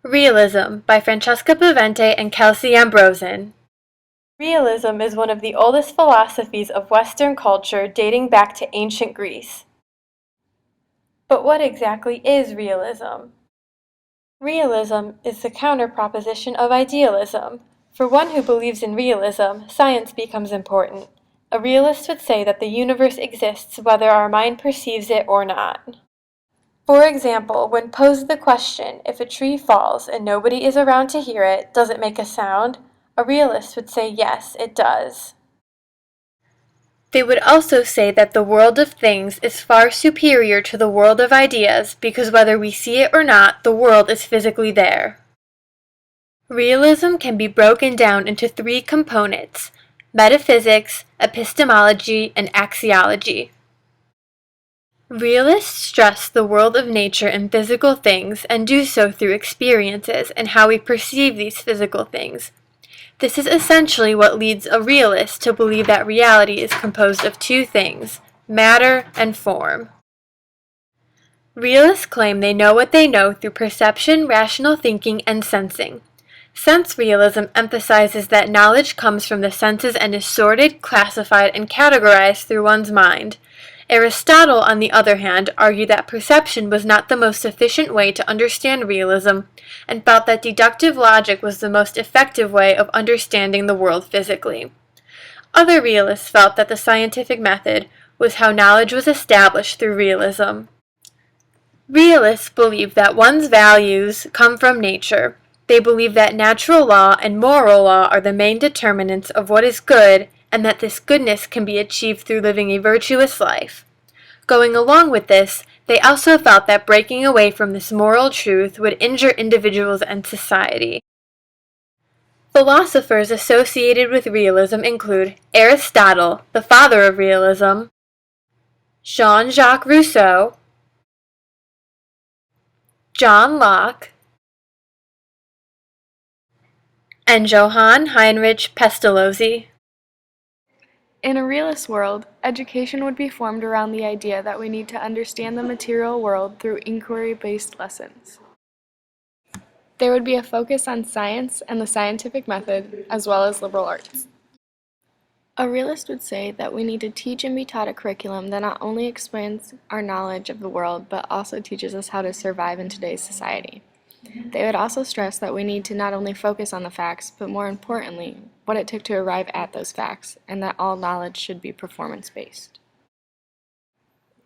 Realism by Francesca Pavente and Kelsey Ambrosen. Realism is one of the oldest philosophies of Western culture dating back to ancient Greece. But what exactly is realism? Realism is the counter-proposition of idealism. For one who believes in realism, science becomes important. A realist would say that the universe exists whether our mind perceives it or not. For example, when posed the question, if a tree falls and nobody is around to hear it, does it make a sound? A realist would say yes, it does. They would also say that the world of things is far superior to the world of ideas because whether we see it or not, the world is physically there. Realism can be broken down into three components: metaphysics, epistemology, and axiology. Realists stress the world of nature and physical things and do so through experiences and how we perceive these physical things. This is essentially what leads a realist to believe that reality is composed of two things: matter and form. Realists claim they know what they know through perception, rational thinking, and sensing. Sense realism emphasizes that knowledge comes from the senses and is sorted, classified, and categorized through one's mind. Aristotle, on the other hand, argued that perception was not the most efficient way to understand realism, and felt that deductive logic was the most effective way of understanding the world physically. Other realists felt that the scientific method was how knowledge was established through realism. Realists believe that one's values come from nature. They believe that natural law and moral law are the main determinants of what is good, and that this goodness can be achieved through living a virtuous life. Going along with this, they also felt that breaking away from this moral truth would injure individuals and society. Philosophers associated with realism include Aristotle, the father of realism, Jean-Jacques Rousseau, John Locke, and Johann Heinrich Pestalozzi. In a realist world, education would be formed around the idea that we need to understand the material world through inquiry-based lessons. There would be a focus on science and the scientific method, as well as liberal arts. A realist would say that we need to teach and be taught a curriculum that not only expands our knowledge of the world, but also teaches us how to survive in today's society. They would also stress that we need to not only focus on the facts, but more importantly, what it took to arrive at those facts, and that all knowledge should be performance-based.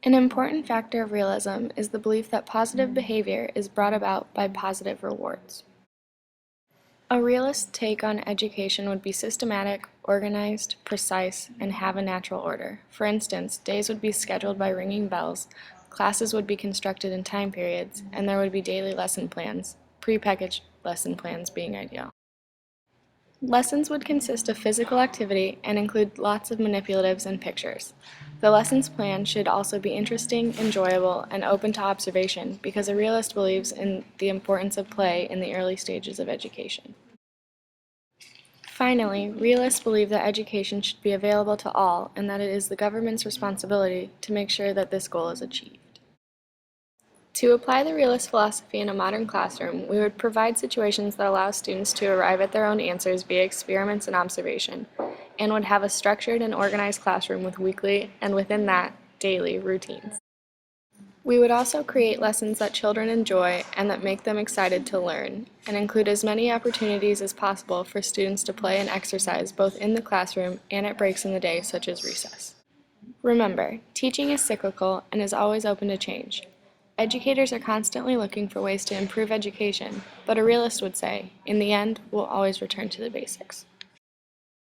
An important factor of realism is the belief that positive behavior is brought about by positive rewards. A realist take on education would be systematic, organized, precise, and have a natural order. For instance, days would be scheduled by ringing bells, classes would be constructed in time periods, and there would be daily lesson plans, prepackaged lesson plans being ideal. Lessons would consist of physical activity and include lots of manipulatives and pictures. The lessons plan should also be interesting, enjoyable, and open to observation because a realist believes in the importance of play in the early stages of education. Finally, realists believe that education should be available to all and that it is the government's responsibility to make sure that this goal is achieved. To apply the realist philosophy in a modern classroom, we would provide situations that allow students to arrive at their own answers via experiments and observation, and would have a structured and organized classroom with weekly, and within that, daily routines. We would also create lessons that children enjoy and that make them excited to learn, and include as many opportunities as possible for students to play and exercise both in the classroom and at breaks in the day, such as recess. Remember, teaching is cyclical and is always open to change. Educators are constantly looking for ways to improve education, but a realist would say, in the end, we'll always return to the basics.